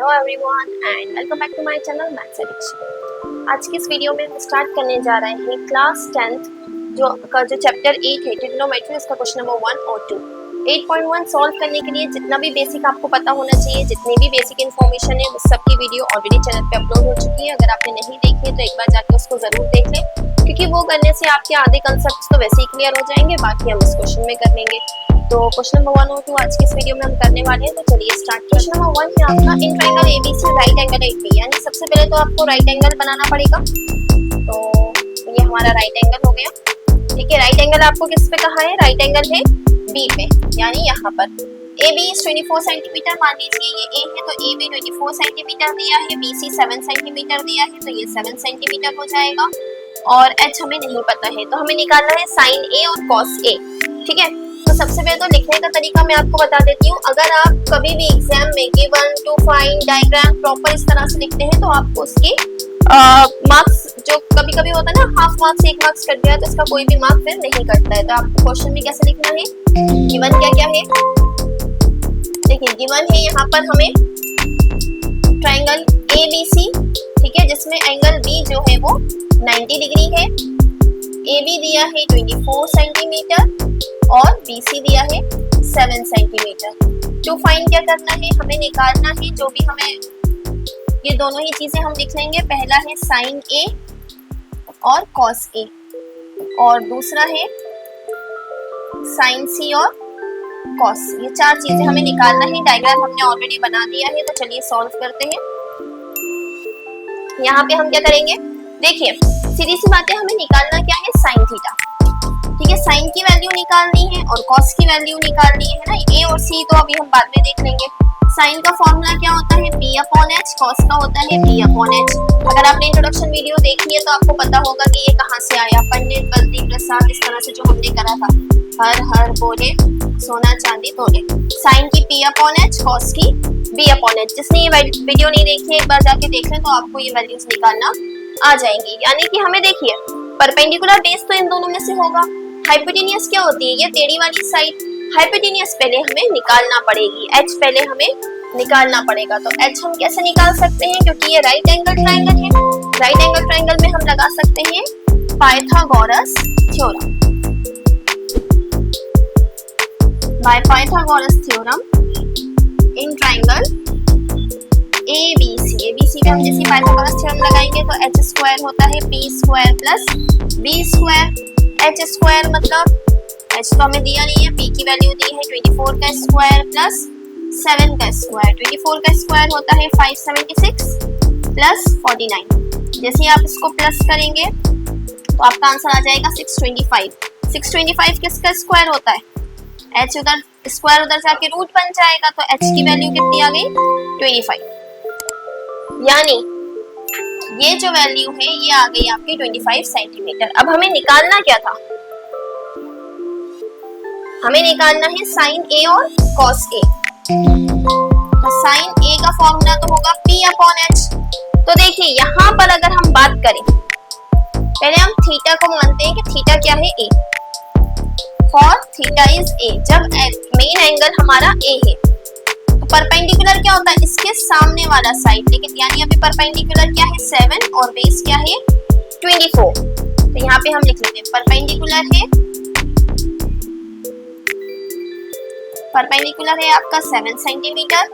Hello everyone and welcome back to my channel Maths Addiction. आज की इस video में हम स्टार्ट करने जा रहे हैं क्लास 10th जो चैप्टर 8 है ट्रिग्नोमेट्री, उसका क्वेश्चन नंबर 1 और 2। 8.1 सॉल्व करने के लिए जितना भी बेसिक आपको पता होना चाहिए, जितनी भी बेसिक इन्फॉर्मेशन है, उस सब की वीडियो ऑलरेडी चैनल पे अपलोड हो चुकी है। अगर आपने नहीं देखी है तो एक बार जाके उसको जरूर देख लें, क्योंकि वो करने से आपके आधे कंसेप्ट तो वैसे ही क्लियर हो जाएंगे, बाकी हम इस क्वेश्चन में कर लेंगे। तो क्वेश्चन नंबर 1 और 2 आज की इस वीडियो में हम करने वाले हैं। तो चलिए स्टार्ट। क्वेश्चन नंबर 1 है आपका, in triangle ABC right angle at B, यानी सबसे पहले तो आपको राइट एंगल बनाना पड़ेगा। तो ये हमारा राइट एंगल हो गया, ठीक है। राइट एंगल आपको किस पे कहा है? राइट एंगल है बी पे, यानी यहाँ पर ए बी 24 सेंटीमीटर मान लीजिए, ये ए है तो ए बी 24 सेंटीमीटर दिया है, बी सी 7 सेंटीमीटर दिया है, तो ये 7 सेंटीमीटर हो जाएगा। और एच हमें नहीं पता है, तो हमें निकालना है साइन ए और कॉस ए, ठीक है। तो सबसे पहले तो लिखने का तरीका मैं आपको बता देती हूँ। अगर आप कभी भी एग्जाम में given to find diagram proper इस तरह से लिखते हैं तो आपको उसके मार्क्स जो कभी कभी होता है ना, हाफ मार्क्स 1 मार्क्स कट गया तो इसका कोई भी मार्क्स फिर नहीं कटता है। तो आपको क्वेश्चन में कैसे लिखना है, गिवन क्या क्या है, देखिए गिवन है यहाँ पर हमें ट्रायंगल ए बी सी, ठीक है, जिसमें एंगल बी जो है वो 90 डिग्री है, ए बी दिया है 24 सेंटीमीटर और बी सी दिया है 7 सेंटीमीटर। टू फाइंड क्या करना है, हमें निकालना है जो भी हमें, ये दोनों ही चीजें हम लिख लेंगे। पहला है साइन ए और कॉस ए, और दूसरा है साइन सी और कॉस। ये 4 चीजें हमें निकालना है। डायग्राम हमने ऑलरेडी बना दिया है, तो चलिए सॉल्व करते हैं। यहाँ पे हम क्या करेंगे, देखिए सीधी सी बात है, हमें निकालना क्या है, साइन थीटा, ठीक है। साइन की वैल्यू निकालनी है और कॉस की वैल्यू निकालनी है ना। ए और सी तो अभी हम बाद में देख लेंगे। साइन का फॉर्मूला क्या होता है, पी अपॉन एच, कॉस का होता है पी अपॉन एच। अगर आपने इंट्रोडक्शन वीडियो देखी है तो आपको पता होगा कि ये कहाँ से आया, पंडित बल्दी प्रसाद, इस तरह से जो हमने करा था, हर हर बोले सोना चांदी तोले। साइन की पी अपॉन एच, कॉस की बी अपॉन एच। जिसने ये वीडियो नहीं देखी है एक बार जाके देख लें, तो आपको ये वैल्यूज निकालना आ जाएंगी। यानी कि हमें देखिए परपेंडिकुलर बेस तो इन दोनों में से होगा, हाइपोटेनियस क्या होती है, ये टेढ़ी वाली साइड। हाइपोटेनियस पहले हमें निकालना पड़ेगी, एच पहले हमें निकालना पड़ेगा। तो एच हम कैसे निकाल सकते हैं, क्योंकि ये राइट एंगल ट्रायंगल है। राइट एंगल ट्रायंगल में हम लगा सकते हैं Pythagoras theorem. Bye Pythagoras theorem in triangle ABC। ABC पे हम जैसे पाइथागोरस थ्योरम लगाएंगे तो एच स्क्वायर होता है P square plus B square. H square मतलब एच तो हमें दिया नहीं है, पी की वैल्यू दी है 24 का स्क्वायर प्लस 7 का स्क्वायर। 24 का स्क्वायर होता है 576 प्लस 49। जैसे आप इसको प्लस करेंगे तो आपका आंसर आ जाएगा 625। 625 किसका स्क्वायर होता है, एच उधर स्क्वायर उधर जाके रूट बन जाएगा, तो एच की वैल्यू कितनी आ गई 25। यानी ये जो वैल्यू है ये आ गई आपकी 25 सेंटीमीटर। अब हमें निकालना क्या था, हमें निकालना है साइन ए और कॉस ए। तो साइन ए का फॉर्मूला तो होगा पी अपॉन एच। तो देखिए यहाँ पर अगर हम बात करें, पहले हम थीटा को मानते हैं कि थीटा क्या है, ए। फॉर थीटा इज ए, जब मेन एंगल हमारा ए है तो परपेंडिकुलर क्या होता है, इसके सामने वाला साइड। लेकिन यानी अभी परपेंडिकुलर क्या है 7 और बेस क्या है 24। तो यहाँ पे हम लिख लेते हैं परपेंडिकुलर है आपका 7 सेंटीमीटर,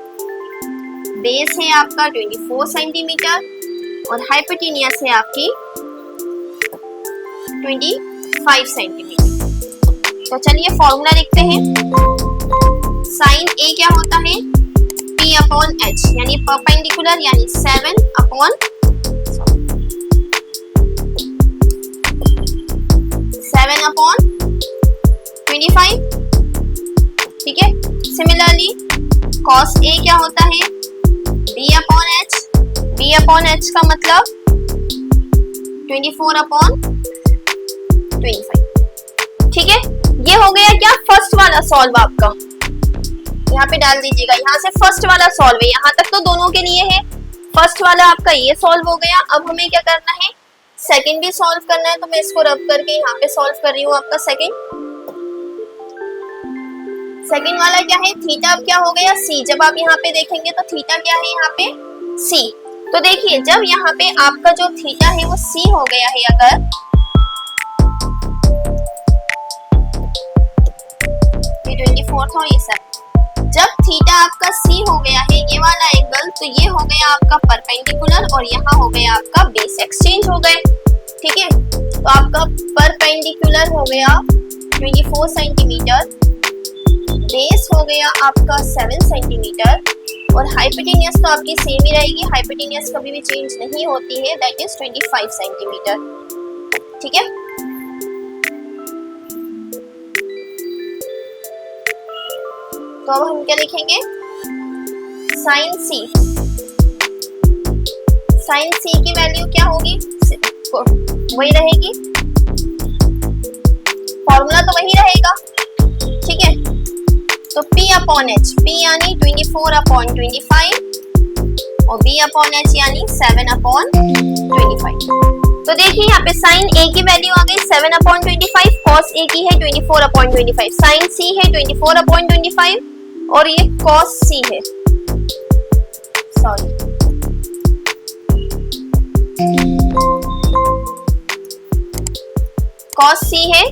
बेस है आपका 24 सेंटीमीटर और हाइपोटेनियस है आपकी 25 सेंटीमीटर। तो चलिए फॉर्मूला लिखते हैं। साइन ए क्या होता है, पी अपॉन एच, यानी परपेंडिकुलर यानी 7 अपॉन 25, ठीक है। सिमिलरली कॉस ए क्या होता है, B upon H. B upon H का मतलब 24 अपॉन 25, ठीक है। ये हो गया क्या, फर्स्ट वाला सॉल्व आपका, यहाँ पे डाल दीजिएगा। यहाँ से फर्स्ट वाला सॉल्व है, यहाँ तक तो दोनों के लिए है। फर्स्ट वाला आपका ये सॉल्व हो गया। अब हमें क्या करना है, सेकंड भी सॉल्व करना है। तो मैं इसको रब करके यहाँ पे सॉल्व कर रही हूँ आपका सेकंड। सेकंड वाला क्या है, थीटा अब क्या हो गया c। जब आप यहाँ पे देखेंगे तो थीटा क्या है यहाँ पे c। तो देखिए जब यहाँ पे आपका जो थीटा है वो c हो गया है, अगर ये 24 था ये सब, जब थीटा आपका c हो गया है ये वाला एंगल, तो ये हो गया आपका परपेंडिकुलर और यहाँ हो गया आपका बेस, एक्सचेंज हो गए। ठीक है, तो आपका परपेंडिकुलर हो गया 24 सेंटीमीटर, बेस हो गया आपका 7 सेंटीमीटर और हाइपोटेनियस तो आपकी सेम ही रहेगी, हाइपोटेनियस कभी भी चेंज नहीं होती है, दैट इज 25 सेंटीमीटर। ठीक है, तो अब हम क्या लिखेंगे, साइन सी। साइन सी की वैल्यू क्या होगी, वही रहेगी, फॉर्मूला तो वही रहेगा। ठीक है, तो P अपॉन H, P यानी 24 अपॉन 25 और B अपॉन H यानी 7 अपॉन 25। तो देखिए यहाँ पे साइन A की वैल्यू आ गई 7 अपॉन 25, कॉस A की है 24 अपॉन 25, साइन C है 24 अपॉन 25 और ये कॉस C है, सॉरी कॉस C है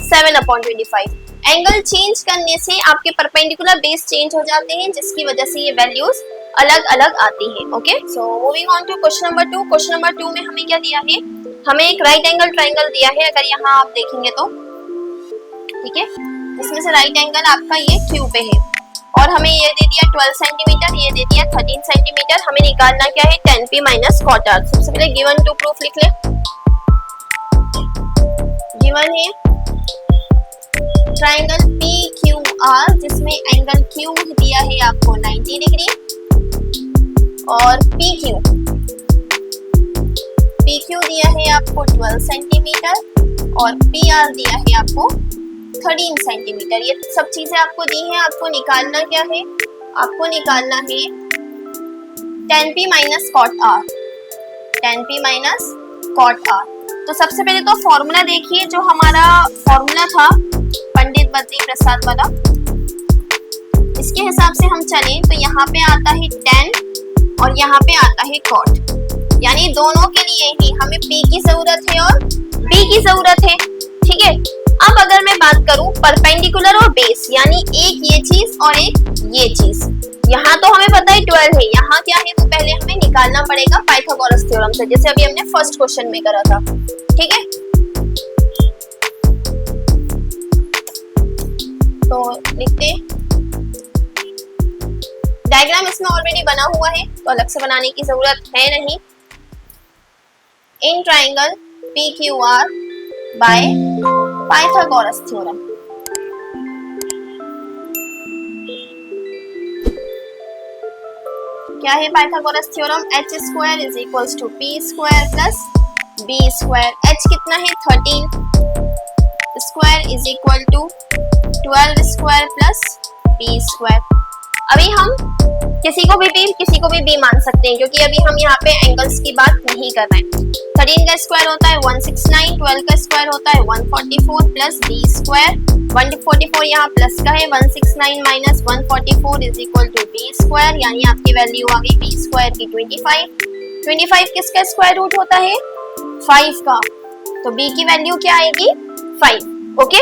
7 अपॉन 25। एंगल चेंज करने से आपके परपेंडिकुलर बेस चेंज हो जाते हैं, जिसकी वजह से ये वैल्यूज अलग अलग आती हैं। Okay, so moving on to question number 2। Question number 2 में हमें क्या दिया है, हमें एक राइट एंगल ट्राइंगल दिया है, अगर यहाँ आप देखेंगे तो, ठीक है, इसमें से राइट एंगल आपका ये क्यू पे है और हमें ये दे दिया 12 सेंटीमीटर, ये दे दिया 13 सेंटीमीटर। हमें निकालना क्या है, tan p minus cot r। सबसे पहले गिवन टू प्रूफ लिख ले। गिवन है ट्राइंगल PQR जिसमें एंगल Q दिया है आपको 90 डिग्री और PQ दिया है आपको 12 सेंटीमीटर और PR दिया है आपको 13 सेंटीमीटर। ये सब चीजें आपको दी हैं, आपको निकालना क्या है, आपको निकालना है tan p minus cot r, tan p minus cot r। तो सबसे पहले तो फॉर्मूला देखिए, जो हमारा फॉर्मूला था पंडित बद्री प्रसाद वाला, इसके हिसाब से हम चलें तो यहाँ पे आता है tan और यहाँ पे आता है cot, यानी दोनों के लिए ही हमें p की जरूरत है और b की जरूरत है। ठीक है, अब अगर मैं बात करूं परपेंडिकुलर और बेस, यानी एक ये चीज और एक ये चीज, यहाँ तो हमें पता है 12 है, यहाँ क्या है वो पहले हमें निकालना पड़ेगा पाइथागोरस थ्योरम से, जैसे अभी हमने फर्स्ट क्वेश्चन में करा था। ठीक है, तो लिखते, डायग्राम इसमें ऑलरेडी बना हुआ है तो अलग से बनाने की जरूरत है नहीं। In triangle PQR by Pythagoras theorem. क्या है Pythagoras theorem, h square is equals to p square plus b square. h कितना है 13 square is equal to 12 square plus b square. अभी हम किसी को भी b मान सकते हैं, क्योंकि अभी हम यहाँ पे एंगल्स की बात नहीं कर रहे हैं। 13 का स्क्वायर होता है 169, 12 का स्क्वायर होता है 144 प्लस b स्क्वायर। 144 यहाँ प्लस का है, 169 minus 144 is equal to b square, यानी आपकी वैल्यू आ गई b स्क्वायर की 25। 25 किसका स्क्वायर रूट होता है 5 का, तो b की वैल्यू क्या आएगी 5। ओके,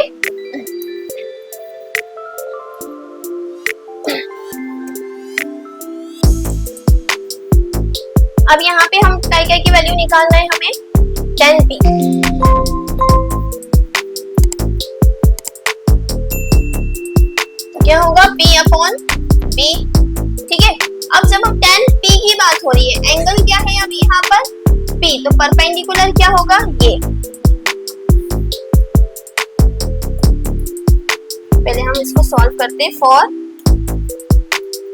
अब यहाँ पे हम काय की वैल्यू निकालना है हमें, tan p। तो क्या होगा p अपॉन b। ठीक है, अब जब हम tan p की बात हो रही है, एंगल क्या है अभी यहाँ पर p, तो परपेंडिकुलर क्या होगा ये। पहले हम इसको सॉल्व करते हैं फॉर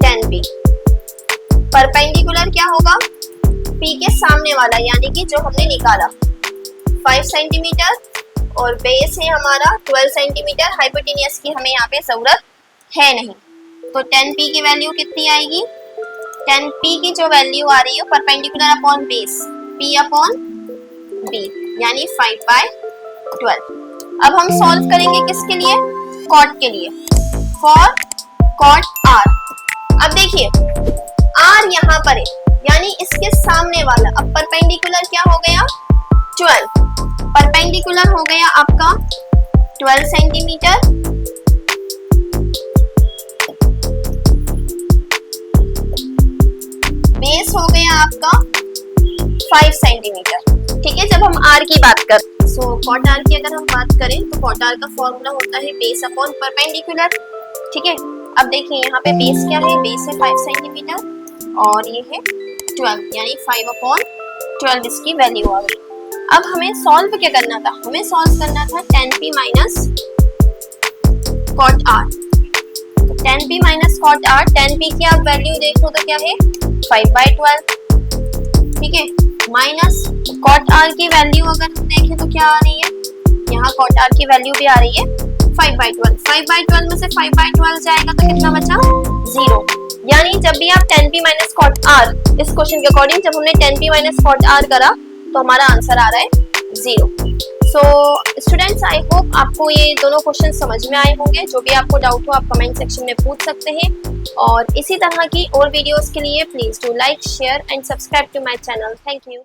tan p। परपेंडिकुलर क्या होगा P के सामने वाला, यानी कि जो हमने निकाला 5 सेंटीमीटर और बेस है हमारा 12 सेंटीमीटर। हाइपोटेनियस की हमें यहाँ पे जरूरत है नहीं, तो tan p की वैल्यू कितनी आएगी, tan p की जो वैल्यू आ रही है perpendicular upon base p upon b, यानी 5/12। अब हम सॉल्व करेंगे किसके लिए, cot के लिए। For cot R. अब देखिए आर यहाँ पर है, यानी इसके सामने वाला, अब परपेंडिकुलर क्या हो गया 12, परपेंडिकुलर हो गया आपका 12 सेंटीमीटर, बेस हो गया आपका 5 सेंटीमीटर। ठीक है, जब हम आर की बात करें, सो कॉट आर की अगर हम बात करें तो कॉट आर का फॉर्मूला होता है बेस अपॉन परपेंडिकुलर। ठीक है, अब देखिए यहाँ पे बेस क्या है, बेस है 5 सेंटीमीटर और ये है 12, यानी 5 अपॉन 12 इसकी वैल्यू आ गई। अब हमें सॉल्व क्या करना था, हमें सॉल्व करना था 10p minus cot R. 10p minus cot R, 10p की आप वैल्यू देखो तो क्या है 5/12। ठीक है, माइनस कॉट आर की वैल्यू अगर हम देखें तो क्या आ रही है, यहाँ कॉट आर की वैल्यू भी आ रही है 5/12। 5/12 में से 5/12 जाएगा तो कितना बचा 0, यानी जब भी आप 10p माइनस कॉट आर, इस क्वेश्चन के अकॉर्डिंग जब हमने 10p माइनस कॉट आर करा तो हमारा आंसर आ रहा है 0। सो स्टूडेंट्स, आई होप आपको ये दोनों क्वेश्चन समझ में आए होंगे। जो भी आपको डाउट हो आप कमेंट सेक्शन में पूछ सकते हैं, और इसी तरह की और वीडियोस के लिए please do like, share and subscribe to my channel. Thank you.